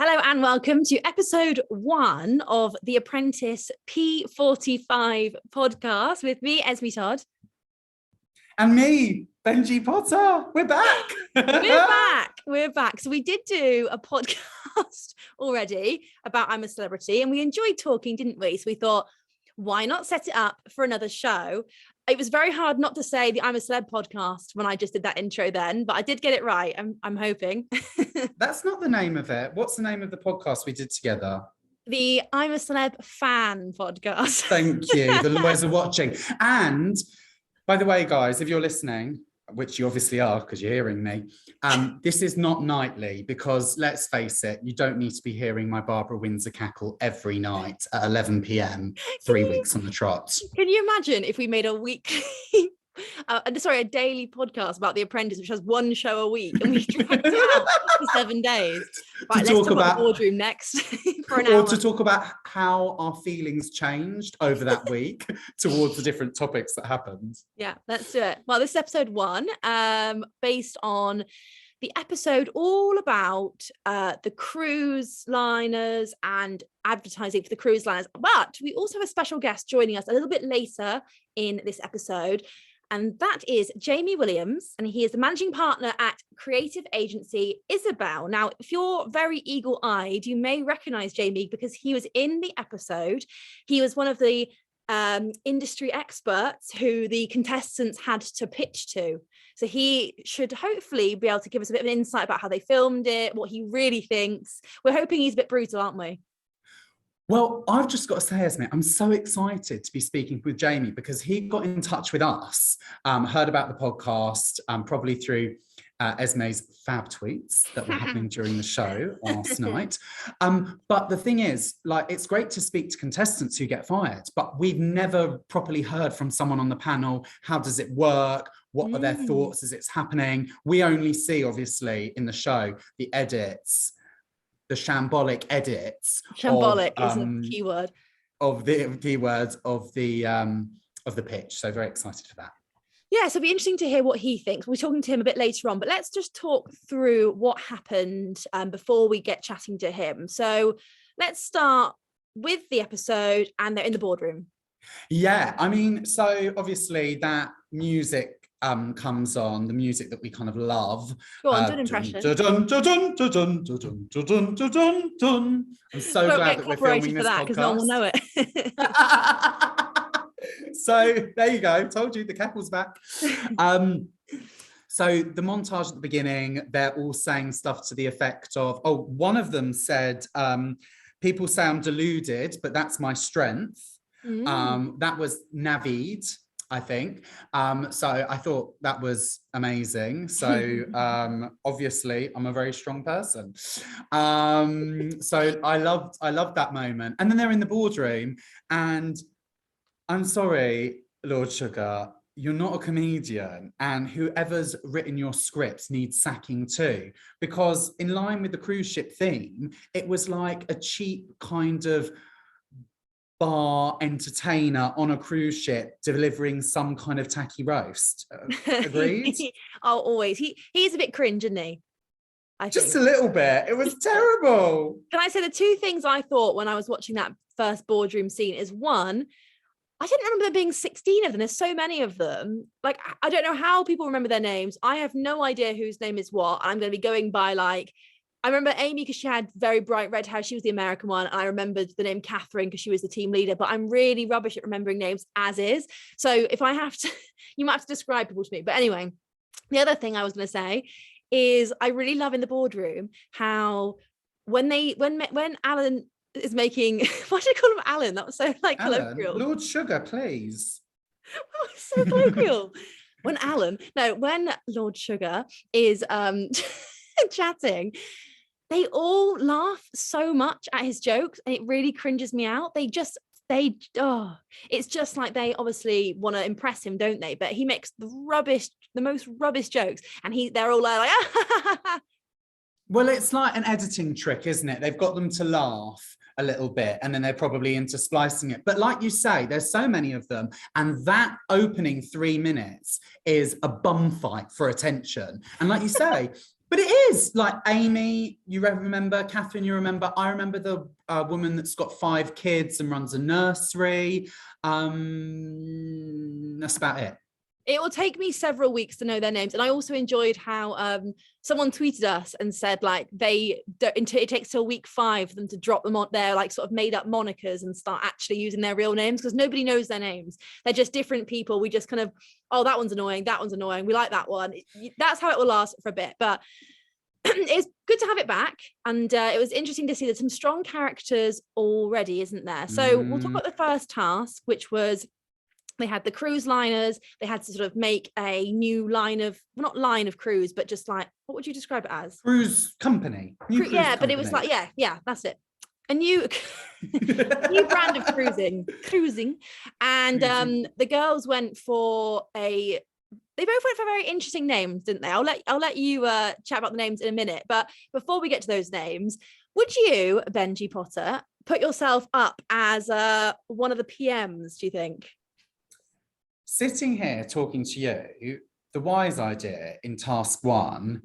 Hello and welcome to episode 1 of the Apprentice P45 podcast with me, Esme Todd. And me, Benji Potter. We're back. We're back. So we did do a podcast already about I'm a Celebrity and we enjoyed talking, didn't we? So we thought, why not set it up for another show? It was very hard not to say the I'm a Celeb podcast when I just did that intro then, but I did get it right. I'm hoping. That's not the name of it. What's the name of the podcast we did together? The I'm a Celeb fan podcast. Thank you. The lawyers are watching. And by the way, guys, if you're listening, which you obviously are because you're hearing me, this is not nightly because let's face it, you don't need to be hearing my Barbara Windsor cackle every night at 11 p.m. 3 weeks on the trot. Can you imagine if we made a weekly, a daily podcast about The Apprentice, which has one show a week, and we dragged it out for 7 days? Right, let's talk about the boardroom next for an hour. Or to talk about how our feelings changed over that week towards the different topics that happened. Yeah, let's do it. Well, this is episode 1, based on the episode all about the cruise liners and advertising for the cruise liners. But we also have a special guest joining us a little bit later in this episode. And that is Jamie Williams, and he is the managing partner at creative agency Isobel. Now, if you're very eagle-eyed, you may recognize Jamie because he was in the episode. He was one of the industry experts who the contestants had to pitch to. So he should hopefully be able to give us a bit of an insight about how they filmed it, what he really thinks. We're hoping he's a bit brutal, aren't we? Well, I've just got to say, Esme, I'm so excited to be speaking with Jamie because he got in touch with us, heard about the podcast, probably through Esme's fab tweets that were happening during the show last night. But the thing is, like, it's great to speak to contestants who get fired, but we've never properly heard from someone on the panel. How does it work? What are their thoughts as it's happening? We only see, obviously, in the show, the edits, the shambolic edits. Shambolic is a keyword. Of the keywords of the pitch. So very excited for that. Yeah, so it'll be interesting to hear what he thinks. We're talking to him a bit later on, but let's just talk through what happened before we get chatting to him. So let's start with the episode and they're in the boardroom. Yeah, I mean, so obviously that music comes on, the music that we kind of love. Go on, do an impression. I'm so glad that we're filming this podcast. Because no one will know it. So there you go. Told you the cackle's back. So the montage at the beginning, they're all saying stuff to the effect of, one of them said, people say I'm deluded, but that's my strength. That was Navid, I think. So I thought that was amazing. So obviously I'm a very strong person. So I loved that moment. And then they're in the boardroom and I'm sorry, Lord Sugar, you're not a comedian, and whoever's written your scripts needs sacking too, because in line with the cruise ship theme, it was like a cheap kind of bar entertainer on a cruise ship delivering some kind of tacky roast. Agreed? Always. He's a bit cringe, isn't he? Just a little bit. It was terrible. Can I say the two things I thought when I was watching that first boardroom scene is, one, I didn't remember there being 16 of them. There's so many of them. Like, I don't know how people remember their names. I have no idea whose name is what. I'm going to be going by, like, I remember Amy because she had very bright red hair. She was the American one. And I remembered the name Catherine because she was the team leader. But I'm really rubbish at remembering names as is. So if I have to, you might have to describe people to me. But anyway, the other thing I was going to say is I really love in the boardroom how when Alan is making, why did I call him Alan? That was so like Alan, colloquial. Lord Sugar, please. Oh, so colloquial. when Lord Sugar is chatting, they all laugh so much at his jokes and it really cringes me out. It's just like they obviously want to impress him, don't they? But he makes the most rubbish jokes and they're all like Well, it's like an editing trick, isn't it? They've got them to laugh a little bit and then they're probably into splicing it. But like you say, there's so many of them. And that opening 3 minutes is a bum fight for attention. And like you say, But it is like Amy, you remember, Catherine, you remember, I remember the woman that's got 5 kids and runs a nursery. That's about it. It will take me several weeks to know their names. And I also enjoyed how someone tweeted us and said like it takes till week 5 for them to drop them on their like sort of made up monikers and start actually using their real names, because nobody knows their names. They're just different people. We just kind of, oh, that one's annoying. That one's annoying. We like that one. That's how it will last for a bit. But it's good to have it back. And it was interesting to see there's some strong characters already, isn't there? So we'll talk about the first task, which was they had the cruise liners. They had to sort of make a new line of, well, not line of cruise, but just like, what would you describe it as? Cruise company. Cruise company. But it was like, yeah, that's it. A new brand of cruising. And the girls went for they both went for very interesting names, didn't they? I'll let you chat about the names in a minute. But before we get to those names, would you, Benji Potter, put yourself up as one of the PMs, do you think? Sitting here talking to you, the wise idea in task 1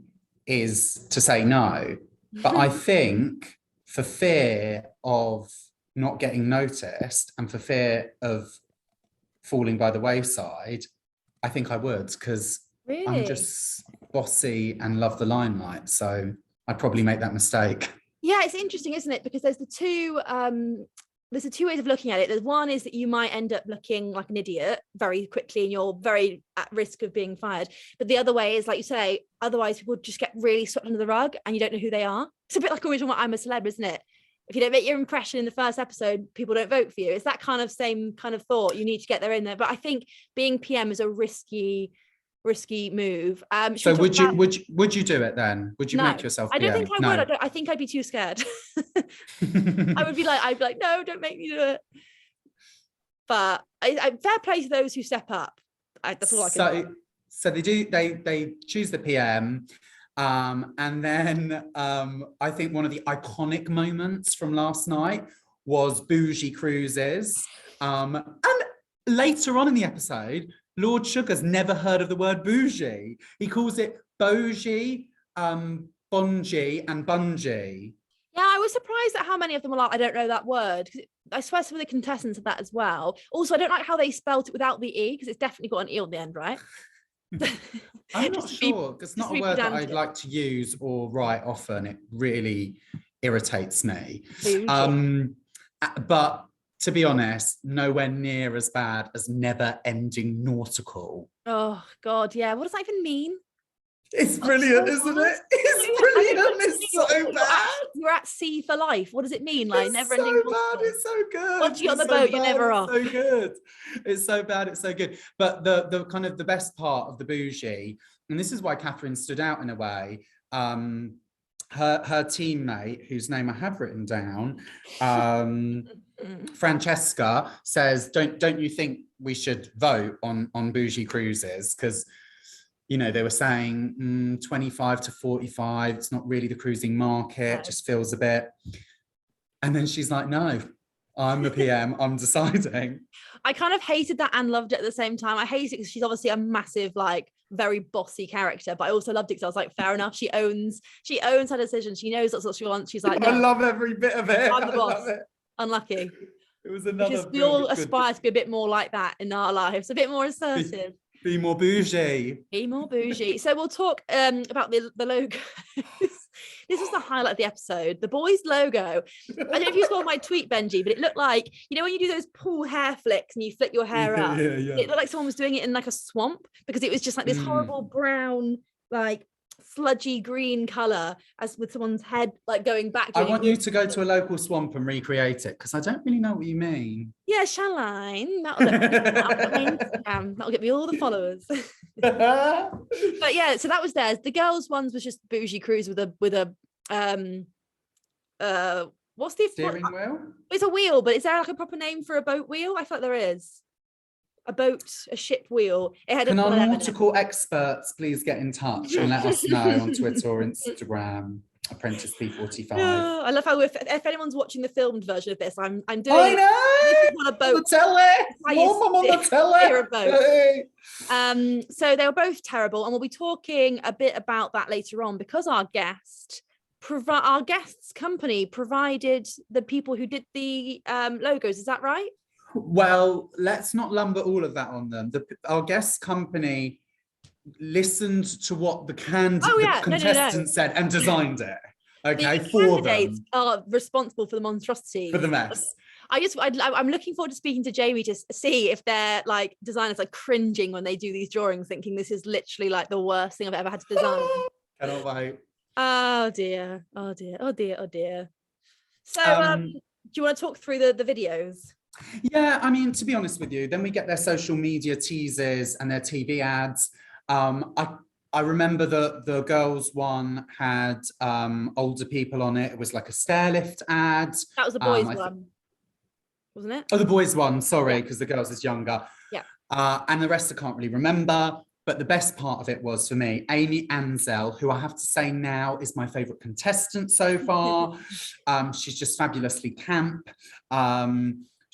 is to say no. But I think for fear of not getting noticed and for fear of falling by the wayside, I think I would, because Really? I'm just bossy and love the limelight. So I'd probably make that mistake. Yeah, it's interesting, isn't it? Because there's the two ways of looking at it. There's one is that you might end up looking like an idiot very quickly and you're very at risk of being fired. But the other way is, like you say, otherwise people just get really swept under the rug and you don't know who they are. It's a bit like original I'm a Celeb, isn't it? If you don't make your impression in the first episode, people don't vote for you. It's that kind of same kind of thought. You need to get there in there. But I think being PM is a risky move. So would you do it then? Would you make yourself PM? I don't think I would. I think I'd be too scared. I'd be like, no, don't make me do it. But fair play to those who step up. That's all I can say. So they choose the PM. And then I think one of the iconic moments from last night was Bougie Cruises. And later on in the episode, Lord Sugar's never heard of the word bougie. He calls it Bougie, Bonji, and Bunji. Yeah, I was surprised at how many of them were like, I don't know that word. I swear some of the contestants had that as well. Also, I don't like how they spelt it without the E, because it's definitely got an E on the end, right? I'm not sure, because it's not a word that I'd like to use or write often. It really irritates me. But to be honest, nowhere near as bad as never-ending Nautical. Oh, God, yeah. What does that even mean? It's brilliant, isn't it? It's brilliant. It's so bad. You're at sea for life. What does it mean? Like, it's never-ending so bad. It's so good. Once you're on the boat, you're never off. It's so good. It's so bad. It's so good. But the kind of the best part of the bougie, and this is why Catherine stood out in a way. Her teammate, whose name I have written down, Francesca, says, "Don't you think we should vote on Bougie Cruises? Because, you know, they were saying 25 to 45. It's not really the cruising market. It just feels a bit." And then she's like, "No, I'm the PM. I'm deciding." I kind of hated that and loved it at the same time. I hate it because she's obviously a massive, like, very bossy character, but I also loved it because I was like, fair enough. She owns her decision. She knows that's what she wants. She's like, no, I love every bit of it. I'm the boss. Unlucky. It was another. Because we all aspire to be a bit more like that in our lives, a bit more assertive. Be more bougie. Be more bougie. So we'll talk about the logo. This was the highlight of the episode. The boys' logo. I don't know if you saw my tweet, Benji, but it looked like, you know, when you do those pool hair flicks and you flick your hair up, yeah. It looked like someone was doing it in like a swamp, because it was just like this horrible brown, like sludgy green color, as with someone's head like going back. I want you to go to a local swamp and recreate it, because I don't really know what you mean. Yeah, shall I? That'll get me all the followers. But yeah, so that was theirs. The girls' ones was just Bougie Cruise with a what's the steering wheel? It's a wheel, but is there like a proper name for a boat wheel? I thought there is. A ship wheel. It had. Can our nautical experts please get in touch and let us know on Twitter or Instagram? Apprentice P45. I love how if anyone's watching the filmed version of this, I'm doing. I know. On a boat. On the telly. Mom on the telly. So they were both terrible, and we'll be talking a bit about that later on because our guest's company provided the people who did the logos. Is that right? Well, let's not lumber all of that on them. Our guest company listened to what the contestants said and designed it. Okay, the for candidates them are responsible for the monstrosity, for the mess. I'm looking forward to speaking to Jamie to see if their like designers are cringing when they do these drawings, thinking this is literally like the worst thing I've ever had to design. Cannot wait. Oh dear. So do you want to talk through the videos? Yeah, I mean, to be honest with you, then we get their social media teasers and their TV ads. I remember the girls one had older people on it. It was like a stairlift ad. That was the boys one, wasn't it? Oh, the boys one, sorry, because the girls is younger. Yeah. And the rest I can't really remember. But the best part of it was, for me, Amy Anzel, who I have to say now is my favourite contestant so far. She's just fabulously camp.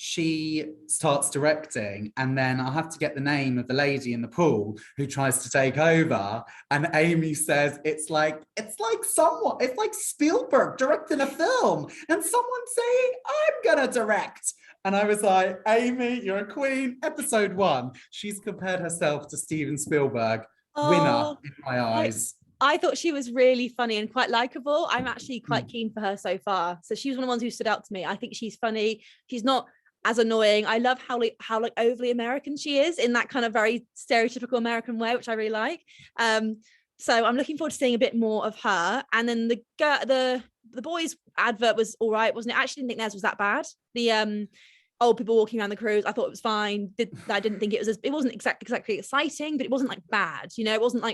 She starts directing, and then I have to get the name of the lady in the pool who tries to take over. And Amy says, it's like Spielberg directing a film and someone saying, I'm gonna direct. And I was like, Amy, you're a queen. Episode 1, she's compared herself to Steven Spielberg. Winner in my eyes. I thought she was really funny and quite likable. I'm actually quite keen for her so far. So she was one of the ones who stood out to me. I think she's funny. She's not as annoying. I love how overly American she is in that kind of very stereotypical American way, which I really like. So I'm looking forward to seeing a bit more of her. And then the boys advert was all right, wasn't it? I actually didn't think theirs was that bad. The old people walking around the cruise, I thought it was fine. I didn't think it wasn't exactly exciting, but it wasn't like bad, you know. It wasn't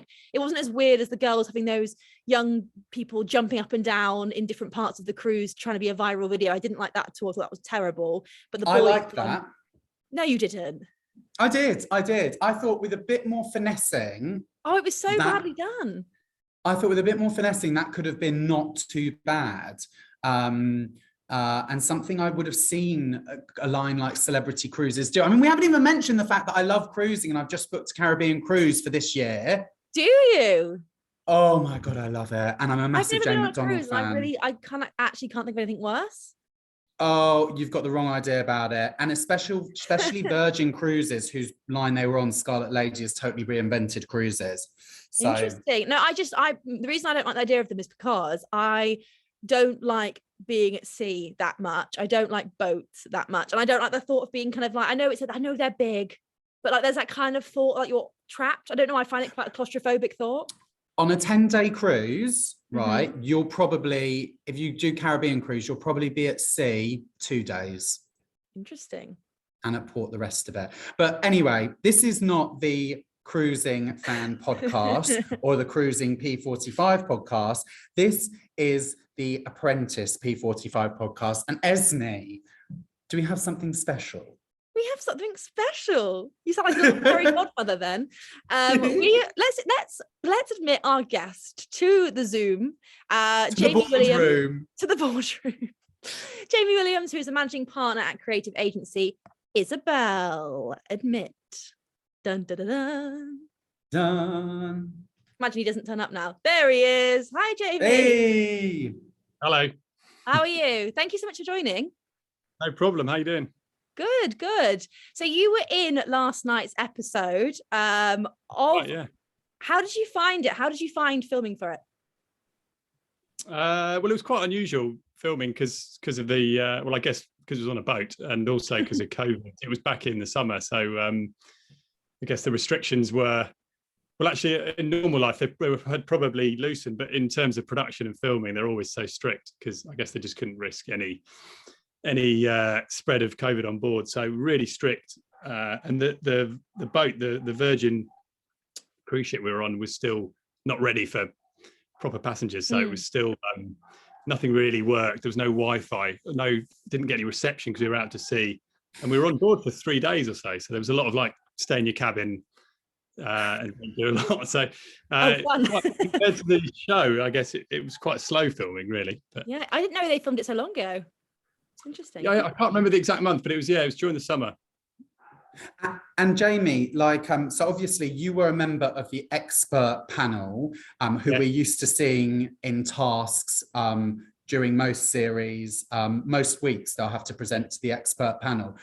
as weird as the girls having those young people jumping up and down in different parts of the cruise trying to be a viral video. I didn't like that at all. I thought that was terrible. But the boys, I liked that. No, you didn't. I did. I thought with a bit more finessing. Oh, it was so badly done. I thought with a bit more finessing, that could have been not too bad. And something I would have seen a line like Celebrity Cruises do. I mean, we haven't even mentioned the fact that I love cruising and I've just booked a Caribbean cruise for this year. Do you? Oh my God, I love it. And I'm a massive Jane McDonald fan. I can't think of anything worse. Oh, you've got the wrong idea about it. And especially Virgin Cruises, whose line they were on, Scarlet Lady, has totally reinvented cruises. So. Interesting. No, the reason I don't like the idea of them is because I don't like being at sea that much. I don't like boats that much. And I don't like the thought of being kind of like, I know they're big, but like there's that kind of thought like you're trapped. I don't know. I find it quite a claustrophobic thought. On a 10-day cruise, right, you'll probably, if you do Caribbean cruise, you'll probably be at sea 2 days. Interesting. And at port the rest of it. But anyway, this is not the cruising fan podcast or the cruising P45 podcast. This is the Apprentice P45 podcast. And Esme, do we have something special? We have something special. You sound like a little fairy godmother then. Let's admit our guest to the Zoom, Jamie Williams, to the boardroom. Jamie Williams, who is a managing partner at creative agency Isobel. Admit. Dun dun dun dun. Dun. Imagine he doesn't turn up now. There he is. Hi, Jamie. Hey. Hello. How are you? Thank you so much for joining. No problem. How you doing? Good. So you were in last night's episode of right, yeah. How did you find it? How did you find filming for it? Well, it was quite unusual filming because of the I guess because it was on a boat and also because of COVID. It was back in the summer, so I guess the restrictions were, well, actually in normal life they had probably loosened, but in terms of production and filming, they're always so strict because I guess they just couldn't risk any spread of COVID on board. So really strict. And the boat, the Virgin cruise ship we were on was still not ready for proper passengers. So it was still nothing really worked. There was no Wi-Fi, didn't get any reception because we were out to sea, and we were on board for 3 days or so. So there was a lot of like stay in your cabin, and do a lot. So fun. compared to the show, I guess it was quite slow filming, really. But Yeah, I didn't know they filmed it so long ago. Interesting. yeah, I can't remember the exact month, but it was during the summer. And Jamie, so obviously you were a member of the expert panel, who we're used to seeing in tasks during most series. Most weeks they'll have to present to the expert panel.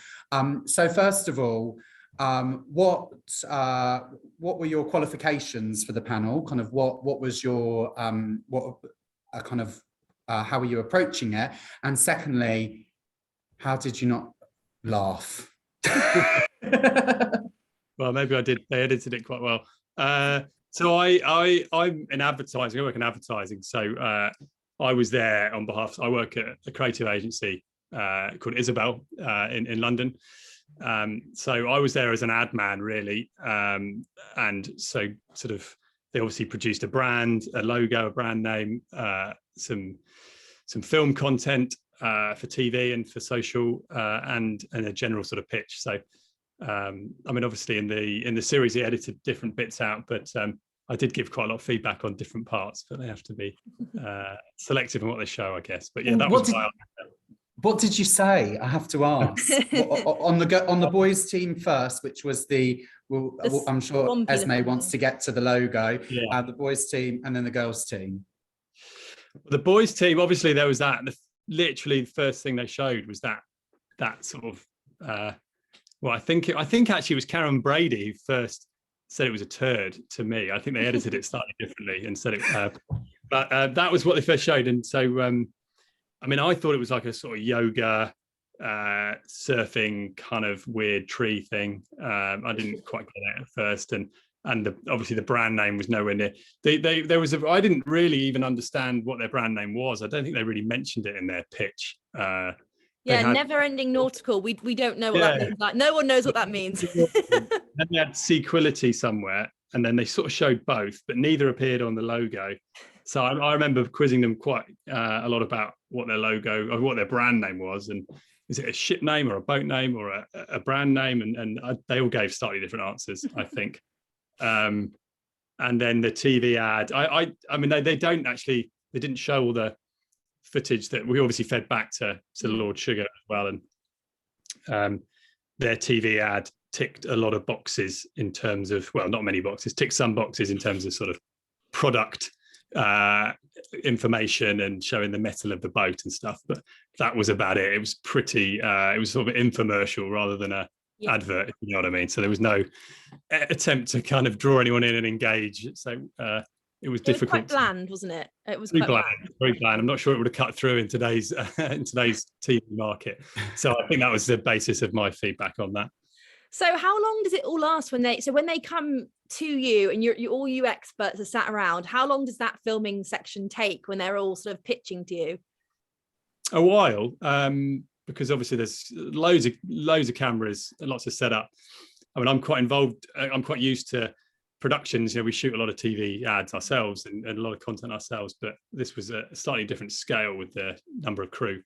So first of all, what were your qualifications for the panel? Kind of what was your how were you approaching it? And secondly, how did you not laugh? Well, maybe I did. They edited it quite well. So I'm in advertising. I work in advertising. So I was there on behalf. I work at a creative agency called Isobel in London. So I was there as an ad man, really. And so sort of they obviously produced a brand, a logo, a brand name, some film content for TV and for social, and a general sort of pitch. So I mean, obviously in the series he edited different bits out, but I did give quite a lot of feedback on different parts, but they have to be selective in what they show, I guess. But yeah, that was what did you say? I have to ask. on the boys team first, which was I'm sure Esme wants to get to the logo. Yeah. The boys team and then the girls team. The boys team, obviously there was that. Literally the first thing they showed was that sort of well, I think actually it was Karen Brady who first said it was a turd to me. I think they edited it slightly differently and said it but that was what they first showed. And so I mean, I thought it was like a sort of yoga surfing kind of weird tree thing. I didn't quite get it at first, and obviously the brand name was nowhere near. I didn't really even understand what their brand name was. I don't think they really mentioned it in their pitch. Never-ending Nautical. We don't know what that means. Like, no one knows what that means. Then they had Sequility somewhere, and then they sort of showed both, but neither appeared on the logo. So I remember quizzing them quite a lot about what their logo or what their brand name was, and is it a ship name or a boat name or a brand name? And they all gave slightly different answers, I think. And then the TV ad, I mean, they didn't show all the footage that we obviously fed back to Lord Sugar as well. And their TV ad ticked a lot of boxes in terms of, well, not many boxes, ticked some boxes in terms of sort of product information and showing the metal of the boat and stuff. But that was about it. It was pretty, it was sort of an infomercial rather than a advert, if you know what I mean. So there was no attempt to kind of draw anyone in and engage. So it was difficult. It was quite bland, wasn't it? It was very bland. I'm not sure it would have cut through in today's TV market. So I think that was the basis of my feedback on that. So how long does it all last when they come to you and all you experts are sat around? How long does that filming section take when they're all sort of pitching to you? A while, because obviously there's loads of cameras and lots of setup. I mean, I'm quite involved. I'm quite used to productions. We shoot a lot of TV ads ourselves and a lot of content ourselves, but this was a slightly different scale with the number of crew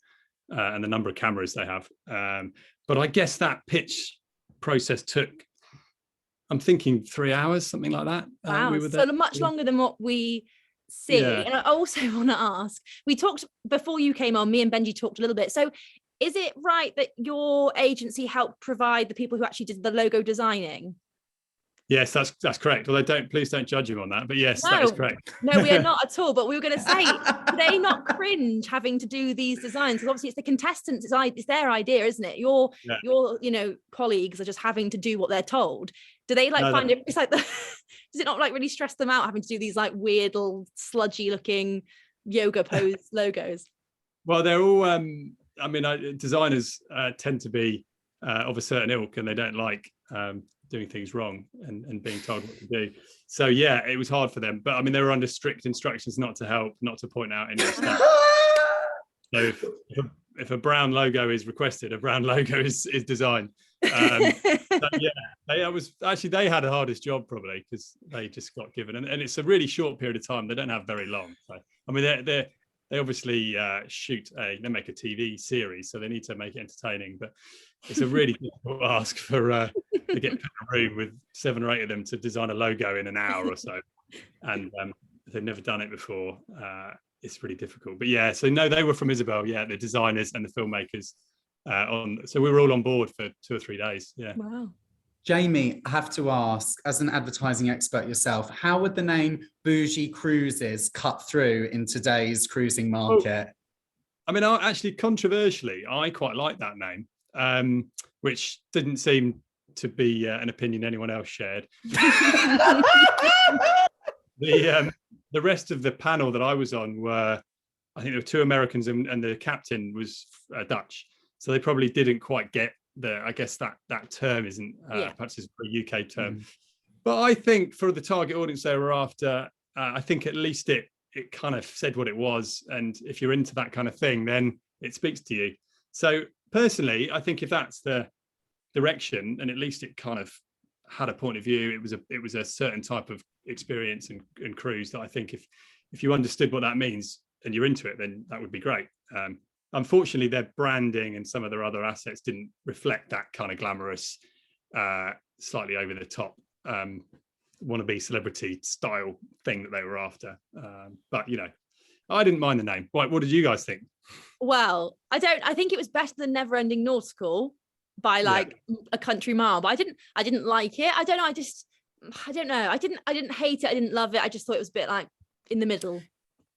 and the number of cameras they have. But I guess that pitch process took, I'm thinking 3 hours, something like that. Wow, we were there. So much longer than what we see. Yeah. And I also want to ask, we talked before you came on, me and Benji talked a little bit. So is it right that your agency helped provide the people who actually did the logo designing? Yes, that's correct. Although please don't judge him on that. But yes, that is correct. No, we are not at all. But we were going to say, do they not cringe having to do these designs? Because obviously it's the contestants, it's their idea, isn't it? Your colleagues are just having to do what they're told. Do they find it? It's like does it not really stress them out having to do these weird little sludgy looking yoga pose logos? Well, they're all. I mean, designers tend to be of a certain ilk, and they don't like doing things wrong and being told what to do. So yeah, it was hard for them. But I mean, they were under strict instructions not to help, not to point out any stuff. So if a brown logo is requested, a brown logo is designed. So yeah, they had the hardest job probably because they just got given, and it's a really short period of time. They don't have very long. So I mean, they obviously they make a TV series, so they need to make it entertaining. But it's a really difficult ask for to get in a room with 7 or 8 of them to design a logo in an hour or so, and they've never done it before. It's really difficult. But yeah, so no, they were from Isobel, yeah, the designers and the filmmakers. So we were all on board for 2 or 3 days. Yeah. Wow. Jamie, I have to ask, as an advertising expert yourself, how would the name Bougie Cruises cut through in today's cruising market? I mean, actually, controversially, I quite like that name, which didn't seem to be an opinion anyone else shared. The rest of the panel that I was on were, I think there were 2 Americans and the captain was Dutch. So they probably didn't quite get I guess that term isn't perhaps is a UK term. But I think for the target audience they were after, I think at least it kind of said what it was. And if you're into that kind of thing, then it speaks to you. So personally, I think if that's the direction, and at least it kind of had a point of view, it was a certain type of experience and cruise that I think if you understood what that means and you're into it, then that would be great. Unfortunately, their branding and some of their other assets didn't reflect that kind of glamorous, slightly over the top, wannabe celebrity style thing that they were after. But I didn't mind the name. What did you guys think? Well, I think it was better than Never Ending Nautical by a country mile, but I didn't like it. I don't know. I don't know. I didn't hate it. I didn't love it. I just thought it was a bit like in the middle.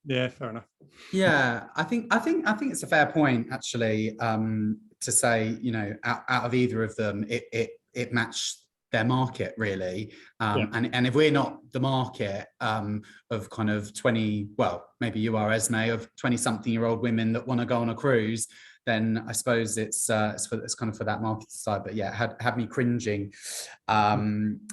Yeah, fair enough. Yeah, I think it's a fair point actually, to say, out of either of them, it matched their market really. And if we're not the market of kind of 20, well, maybe you are, Esme, of 20-something-year-old women that want to go on a cruise, then I suppose it's kind of for that market side. But yeah, had me cringing a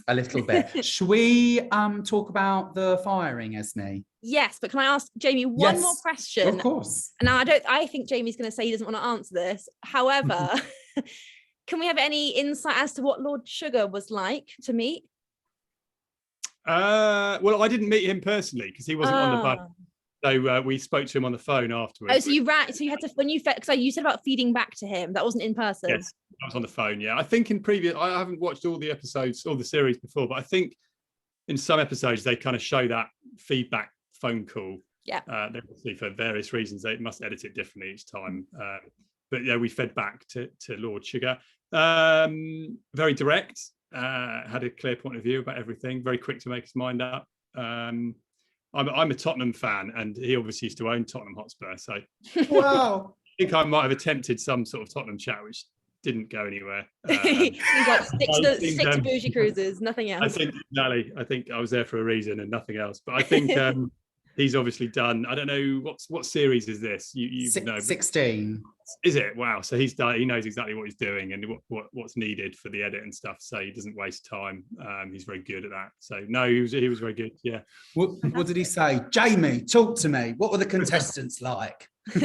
little bit. Should we talk about the firing, Esme? Yes, but can I ask Jamie one more question? Of course. Now I think Jamie's going to say he doesn't want to answer this. However, can we have any insight as to what Lord Sugar was like to meet? Well, I didn't meet him personally because he wasn't on the boat. So we spoke to him on the phone afterwards. Oh, so you had to, when you because you said about feeding back to him, that wasn't in person. Yes, I was on the phone. Yeah, I think I haven't watched all the episodes, all the series before, but I think in some episodes they kind of show that feedback phone call. Yeah. Obviously for various reasons they must edit it differently each time. But yeah, we fed back to Lord Sugar. Very direct. Had a clear point of view about everything. Very quick to make his mind up. I'm a Tottenham fan, and he obviously used to own Tottenham Hotspur. So, wow, I think I might have attempted some sort of Tottenham chat, which didn't go anywhere. He's like stick to Bougie Cruises, nothing else. I think I was there for a reason and nothing else. But I think he's obviously done. I don't know what series is this. You know, 16. Is it? Wow. So he's done. He knows exactly what he's doing and what's needed for the edit and stuff. So he doesn't waste time. He's very good at that. So no, he was very good. Yeah. What did he say? Jamie, talk to me. What were the contestants like? I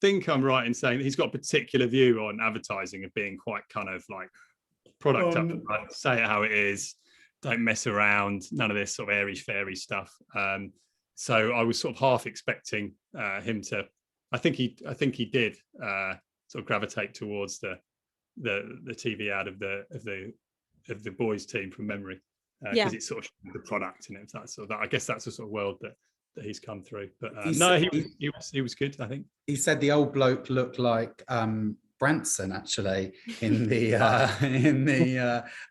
think I'm right in saying that he's got a particular view on advertising of being quite kind of like product up front, say it how it is, don't mess around, none of this sort of airy fairy stuff. So I was sort of half expecting him to. I think he did sort of gravitate towards the TV ad of the boys team from memory, because it's sort of the product and it's that sort of. I guess that's the sort of world that he's come through. But he was good. I think he said the old bloke looked like Branson actually in the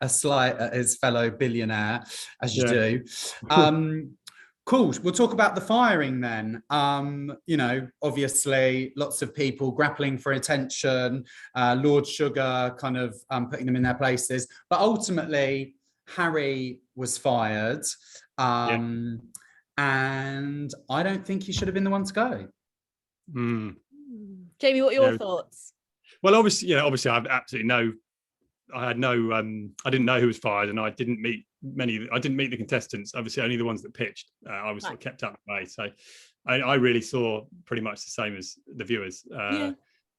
a slight at his fellow billionaire, as you do. Cool. We'll talk about the firing then. Obviously lots of people grappling for attention, Lord Sugar kind of putting them in their places, but ultimately Harry was fired. And I don't think he should have been the one to go. Jamie, what are your thoughts? Well, obviously I have absolutely I didn't know who was fired, and I didn't meet the contestants, obviously only the ones that pitched. I was sort of kept up to date. So I really saw pretty much the same as the viewers.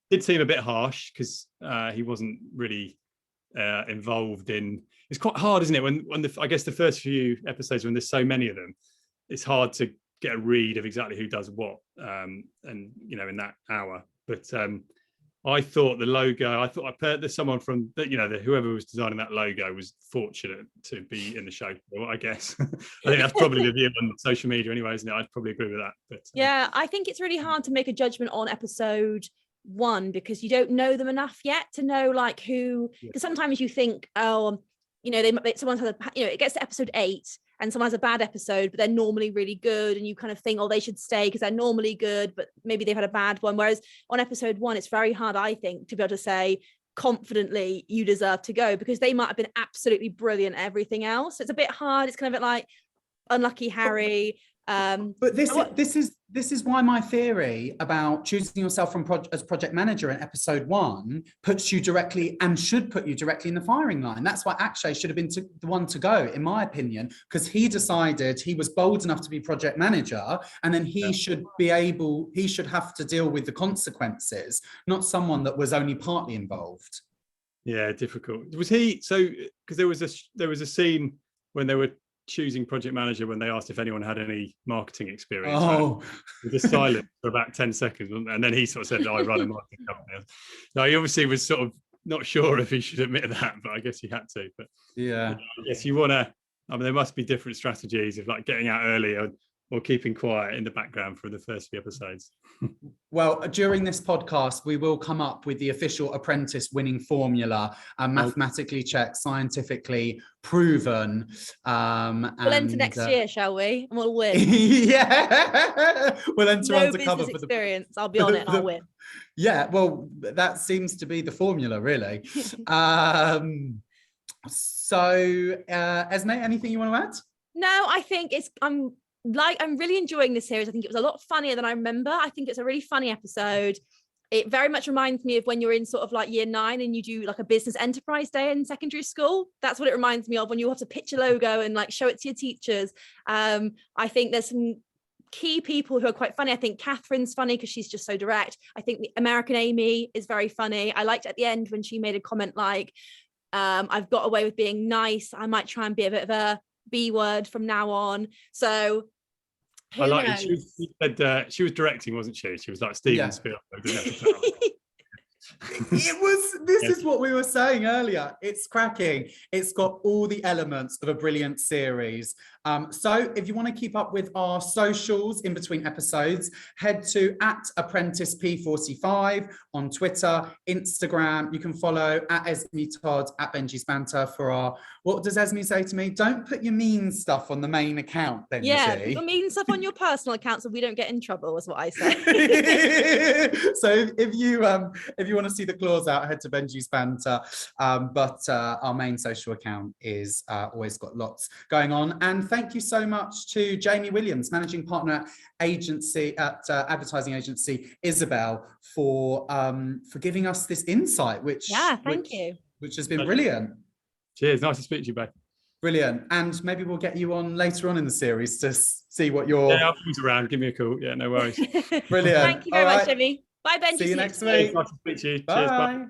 Did seem a bit harsh because he wasn't really involved in. It's quite hard, isn't it? When I guess the first few episodes, when there's so many of them, it's hard to get a read of exactly who does what, and you know, in that hour. But I thought the logo, I heard there's someone from that, you know, whoever was designing that logo was fortunate to be in the show, I guess. I think that's probably the view on social media anyway, isn't it? I'd probably agree with that. But yeah, I think it's really hard to make a judgment on episode 1 because you don't know them enough yet to know like who, because sometimes you think, oh, you know, someone has you know, it gets to episode 8 and someone has a bad episode, but they're normally really good. And you kind of think, oh, they should stay because they're normally good, but maybe they've had a bad one. Whereas on episode 1, it's very hard, I think, to be able to say confidently you deserve to go because they might have been absolutely brilliant at everything else. It's a bit hard. It's kind of a bit like unlucky Harry. But this is why my theory about choosing yourself as project manager in episode 1 puts you directly and should put you directly in the firing line. That's why Akshay should have been the one to go, in my opinion, because he decided he was bold enough to be project manager, and then he should have to deal with the consequences, not someone that was only partly involved. Yeah, difficult. Was he because there was a scene when they were choosing project manager when they asked if anyone had any marketing experience. Oh, right? Just silent for about 10 seconds, and then he sort of said, I run a marketing company. No, he obviously was sort of not sure if he should admit that, but I guess he had to. But yeah, I guess you want to, I mean, there must be different strategies of like getting out early or keeping quiet in the background for the first few episodes. Well, during this podcast, we will come up with the official Apprentice winning formula, mathematically checked, scientifically proven. We'll enter next year, shall we? And we'll win. Yeah, we'll enter undercover for experience. I'll be on it. I'll win. Yeah, well, that seems to be the formula, really. So, Esme, anything you want to add? No, I think I'm really enjoying this series. I think it was a lot funnier than I remember. I think it's a really funny episode. It very much reminds me of when you're in sort of like year 9 and you do like a business enterprise day in secondary school. That's what it reminds me of, when you have to pitch a logo and like show it to your teachers. I think there's some key people who are quite funny. I think Catherine's funny because she's just so direct. I think the American Amy is very funny. I liked at the end when she made a comment like, I've got away with being nice. I might try and be a bit of a B word from now on. So I like it. She said she was directing, wasn't she? She was like Steven Spielberg. This is what we were saying earlier. It's cracking. It's got all the elements of a brilliant series. So if you want to keep up with our socials in between episodes, head to @Apprentice P45 on Twitter, Instagram. You can follow @Esme Todd, @Benji's Banter for our, what does Esme say to me? Don't put your mean stuff on the main account, Benji. Yeah, put your mean stuff on your personal account so we don't get in trouble, is what I say. So if you want to see the claws out, head to Benji's Banter. But our main social account is always got lots going on. And thank you so much to Jamie Williams, managing partner at advertising agency Isobel, for giving us this insight, which has been brilliant. Cheers, nice to speak to you both. Brilliant. And maybe we'll get you on later on in the series to see what you're... Yeah, I'll be around, give me a call. Yeah, no worries. Brilliant. Thank you very much, Jimmy. Bye, Benji. See you next week. Nice to speak to you. Bye. Cheers, bye.